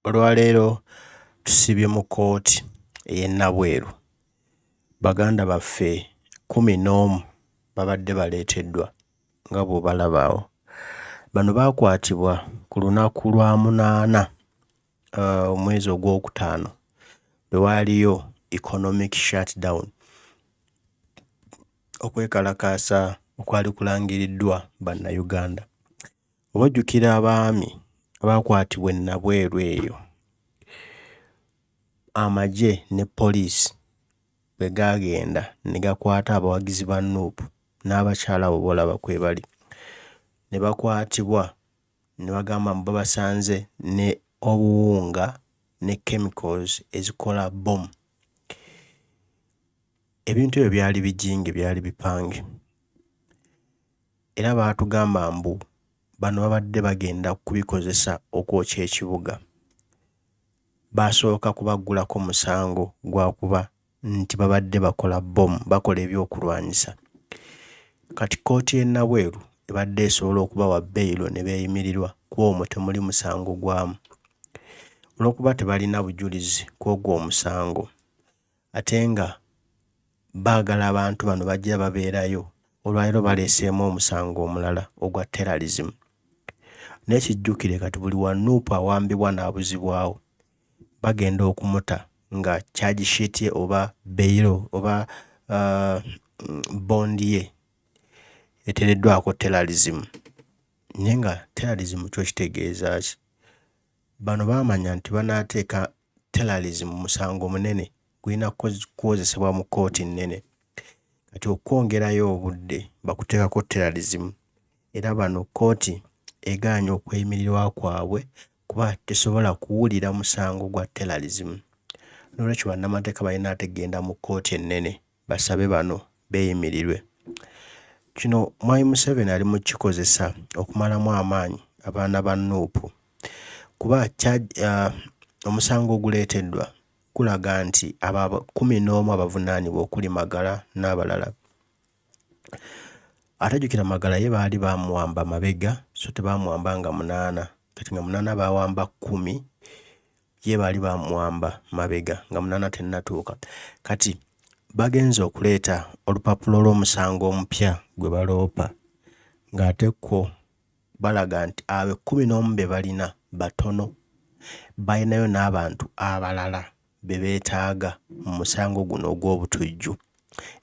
Olwaleero tusibye mu kooti ey'e Nabweru. Baganda baffe 11 babadde baleeteddwa nga bw'obalaba awo. Bano baakwatibwa ku lunaku lwa 8 omwezi ogwokutaano bwe waaliyo economic shutdown, okwekalakaasa okwali kulangiriddwa bannayuganda. Obajjukira abaami abaakwatibwa e Nabweru eyo, amagye ne poliisi bwe gaagenda ne gakwata abawagizi ba Nup n'abakyala abo boolaba kwe bali, ne bakwatibwa ne bagamba mbu babasanze ne obuwunga ne chemicals ezikola bomu. Ebintu ebyo byali bijinge, byali bipange, era baatugamba mbu bano babadde bagenda kubikozesa okwokya ekibuga. Baasooka kubaggulako musango gwa kuba nti babadde bakola bomu, bakola ebyokulwanyisa. Kati kooti y'e Nabweru ebadde esobola okubawa beyiro ne beeyimirirwa kuba omwo temuli musango gwamu, olw'okuba tebalina bujulizi kw'ogwo omusango, ate nga baagala abantu bano bajja babeerayo. Olwaleero baleeseemu omusango omulala ogwa terrorism. N'ekijjukire kati buli wa Nup awambibwa n'abuzibwawo bagenda okumuta nga charge sheet ye oba beyiro oba bondi ye eteereddwako terrorism. Naye nga terrorism kyo kitegeeza ki? Bano baamanya nti banaateeka terrorism musango munene gulina kukozesebwa mu kooti nnene. Kati okwongerayo obudde bakuteekako terrorism, era bano kooti egaanye okweyimirirwa kwabwe kuba tesobola kuwulira musango gwa terrorism. N'olwekyo bannamateeka balina ategenda mu kooti ennene basabe bano beeyimirirwe. Kino Mwami Museveni ali mu kikozesa okumalamu amaanyi abaana ba Nup kuba omusango oguleeteddwa gulaga nti 11 abavunaanibwa okuli Magala n'abalala. Atajjukira Magala ye baali baamuwamba mabega, so tebaamuwamba nga 8, kati nga 8 baawamba 10, ye baali baamuwamba mabega nga 8 tennatuuka. Kati bagenze okuleeta olupapula olw'omusango omupya gwe baloopa, ng'ate kwo balaga nti abo 11 be balina batono, balinayo n'abantu abalala be beetaaga mu musango guno ogw'obutujju,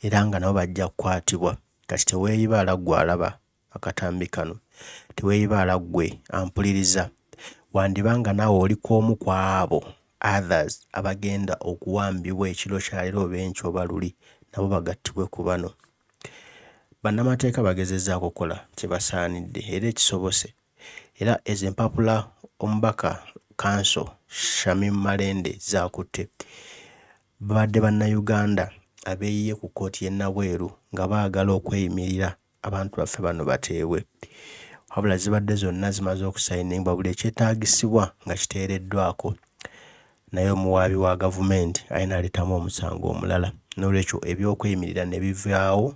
era nga nabo bajja kukwatibwa. Kati teweeyibaala ggwe alaba akatambi kano, teweeyibaala ggwe ampuliriza, wandibanga naawe oli kw'omu ku abo others abagenda okuwambibwa ekiro kya leero oba enkya oba luli, nabo bagattibwe ku bano. Bannamateeka bagezezzaako okukola kye basaanidde era ekisobose, era ezo empapula omubaka kanso Shamim Malende zaakutte, babadde bannayuganda abeeyiye ku kooti y'e Nabweru nga baagala okweyimirira abantu baffe bano bateebwe. Wabula zibadde zonna zimaze okusayinibwa, buli ekyetaagisibwa nga kiteereddwako, naye omuwaabi wa gavumenti alina aleetamu omusango omulala. N'olwekyo ebyokweyimirira ne bivaawo,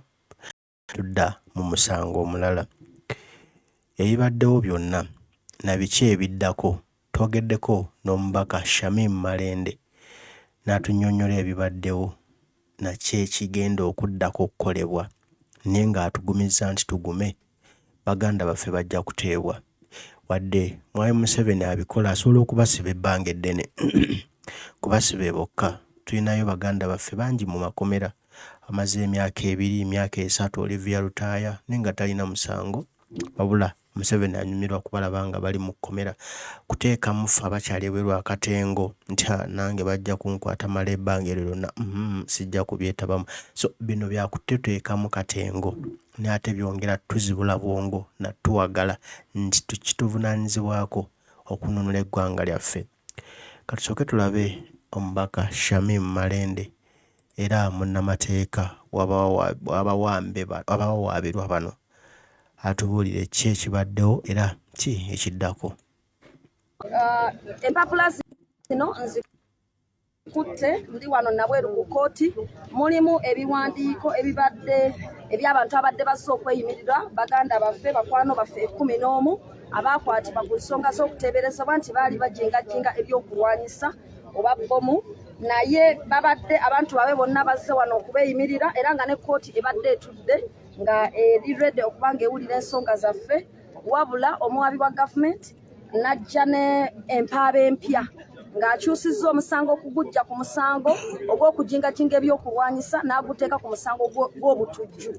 tudda mu musango omulala. Ebibaddewo byonna na biki ebiddako, twogeddeko n'omubaka Shamim Malende n'atunnyonnyola ebibaddewo naki ekigenda okuddako okukolebwa, naye ng'atugumizza nti tugume, baganda baffe bajja kuteebwa. Wadde Mwami Museveni abikola asobola okubasiba ebbanga eddene kubasiba bokka. Tulinayo baganda baffe bangi mu makomera amaze emyaka 2, emyaka 3 Olivia Lutaaya naye nga talina musango, wabula Museveni anyumirwa kubalaba nga bali mu kkomera kuteekamu ffe abakyali ebweru akatengo nti nange bajja kunkwata mala ebbanga eryo lyonna, sijja kubyetabamu. So bino byakuteteekamu katengo, naye ate byongera tuzibula bwongo na tuwagala nti kituvunaanyizibwako okununula eggwanga lyaffe. Katusooke tulabe omubaka Shamim Malende era munnamateeka w'abawaambirwa bano atubuulire ki ekibaddewo era ki ekiddako. Empapula zino nzikutte, ndi wano Nabweru ku kooti, mulimu ebiwandiiko ebibadde eby'abantu abadde bazze okweyimirira baganda baffe bakwano baffe 11 abakwatibwa ku nsonga z'okuteeberezebwa nti baali bajingajinga ebyokulwanyisa oba bomu naye babadde abantu babe bonna bazze wano okubeeyimirira era nga ne kkooti ebadde etudde nga eri ready okuba ng'ewulira ensonga zaffe wabula omuwabi wa gavumenti n'ajja ne empaaba empya ng'akyusizza omusango okugujja ku musango ogw'okujingajinga ebyokulwanyisa n'aguteeka ku musango gw'obutujju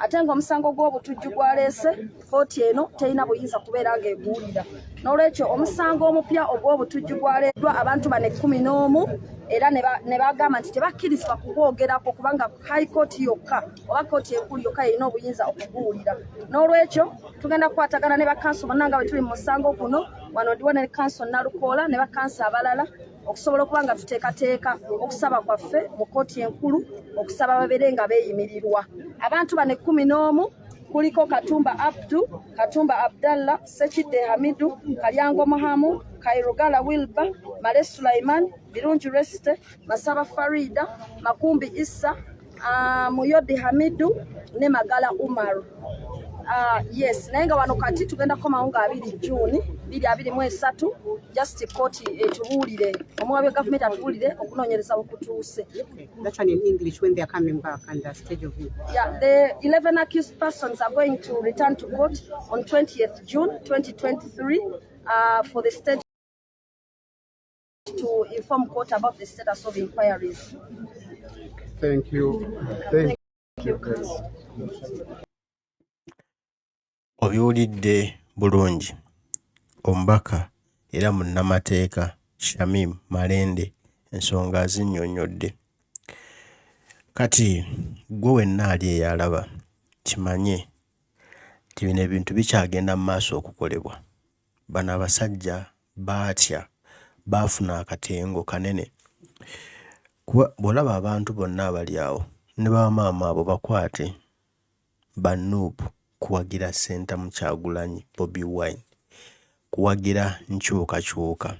ate ng'omusango gw'obutujju gwaleese kkooti eno terina buyinza kubeera ng'eguwulira n'olwekyo omusango omupya ogw'obutujju gwaleeddwa abantu bano 11 era ne bagamba nti tebakkirizibwa kugwogerako kubanga high court yokka oba kkooti enkulu yokka erina obuyinza okuguwulira n'olwekyo tugenda kukwatagana ne bakanso bonna nga bwe tuli mu musango guno wano ndiwo ne kanso Nalukoola ne bakanso abalala okusobola okuba nga tuteekateeka okusaba kwaffe mu kkooti enkulu okusaba babeere nga beeyimirirwa abantu bano 11 kuliko Katumba Abdu, Katumba Abdallah, Sekide Hamidu, Kalyango Mohamu, Kairugala Wilba, Male Sulaiman, Birungi Reste, Masaba Farida, Makumbi Issa, Muyodi Hamidu, ne Magala Umaru. Yes, nayenga wano kati tugenda komawo nga 2 June 2023 just court etubuulire omuwabi government atubuulire okunoonyereza okutuuse. That's one in English when they are coming back and the stage of view. Yeah, the 11 accused persons are going to return to court on 20th June 2023 for the state to inform court about the status of inquiries. Thank you. Thank you. Obiwulidde bulungi omubaka era munnamateeka Shamim Malende ensonga azinnyonnyodde. Kati gwe wenna ali eyalaba kimanye nti bino ebintu bikyagenda mu maaso okukolebwa. Bano abasajja baatya baafuna akatengo kanene. Bw'olaba abantu bonna abali awo ne bamaama abo bakwate ba Nup kuwagira Ssentamu Kyagulanyi Bobi Wine kuwagira nkyukakyuka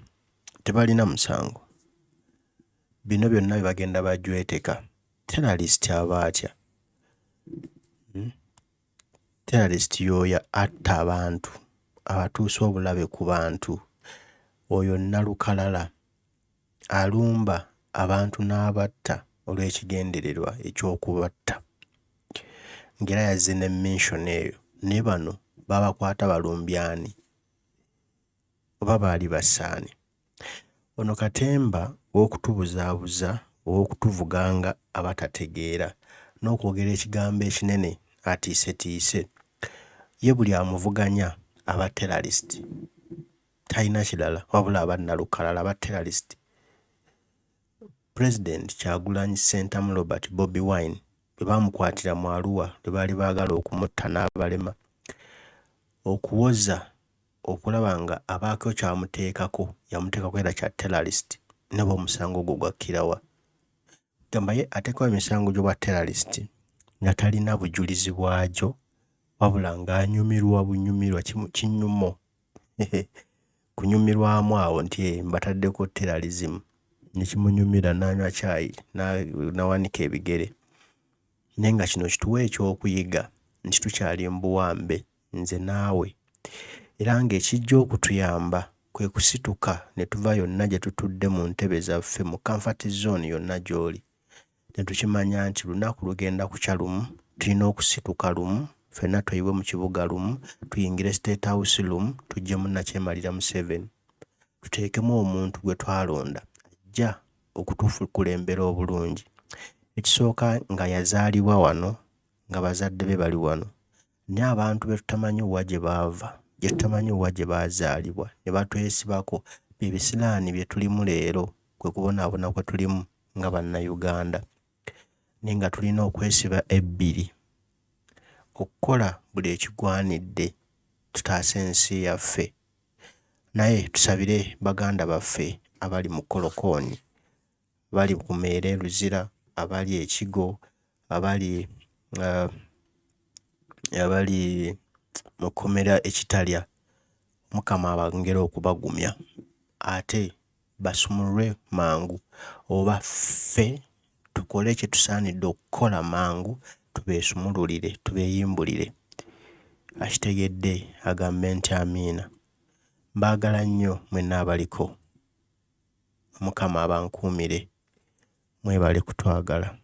tebalina musango. Bino byonna bagenda bajweteka terrorist abaatya terrorist yoya atta abantu abatuusa obulabe ku bantu oyo Nalukalala alumba abantu n'abatta olw'ekigendererwa ekyokubatta ngera yazze ne mention eyo ne bano babakwata balumbyani oba baali basaani. Ono katemba w'okutubuzaabuza ow'okutuvuganga abatategeera n'okwogera ekigambo ekinene atiisetiise ye buli amuvuganya aba terrorist talina kirala wabula aba Nalukalala aba terrorist. President Kyagulanyi Ssentamu Robert Bobi Wine bwe bamukwatira mu Arua bwe baali baagala okumutta n'abalema okuwoza okulaba nga abaako kyamuteekako yamuteekako era kya terrorist ne b'omusango gwo gwakkirawa. Gamba ye ateekwa emisango gy'obwa terrorist nga talina bujulizi bwagyo wabula ng'anyumirwa bunyumirwa kinyumo kunyumirwamu awo nti mbataddeko terrorism ne kimunyumira n'anywa caayi n'awanika ebigere. Naye nga kino kituwa ekyokuyiga nti tukyali mbuwambe nze naawe era ng'ekijja okutuyamba kwe kusituka ne tuva yonna gye tutudde mu ntebe zaffe mu comfort zone yonna gy'oli ne tukimanya nti lunaku lugenda kukya lumu tulina okusituka lumu ffenna tweyiwe mu kibuga lumu tuyingire State House lumu tujje munnakyemalira Museveni tuteekemu omuntu gwe twalonda ajja okutukulembera obulungi. Ekisooka nga yazaalibwa wano nga bazadde be bali wano naye abantu be tutamanyi wa gye baava gye tutamanyi wa gye baazaalibwa ne batwesibako bibisiraani bye tulimu leero kwe kubonaabona kwe tulimu nga bannayuganda naye nga tulina okwesiba ebbiri okukola buli ekigwanidde tutaase ensi yaffe. Naye tusabire baganda baffe abali mu Kolokooni bali ku Meere Luzira abali ekigo abali mu kkomera ekitalya Mukama abangera okubagumya ate basumulwe mangu oba ffe tukole kye tusaanidde okukola mangu tubeesumululire tubeeyimbulire akitegedde agambe nti amiina. Mbaagala nnyo mwenna abaliko. Mukama abankuumire mwebale kutwagala.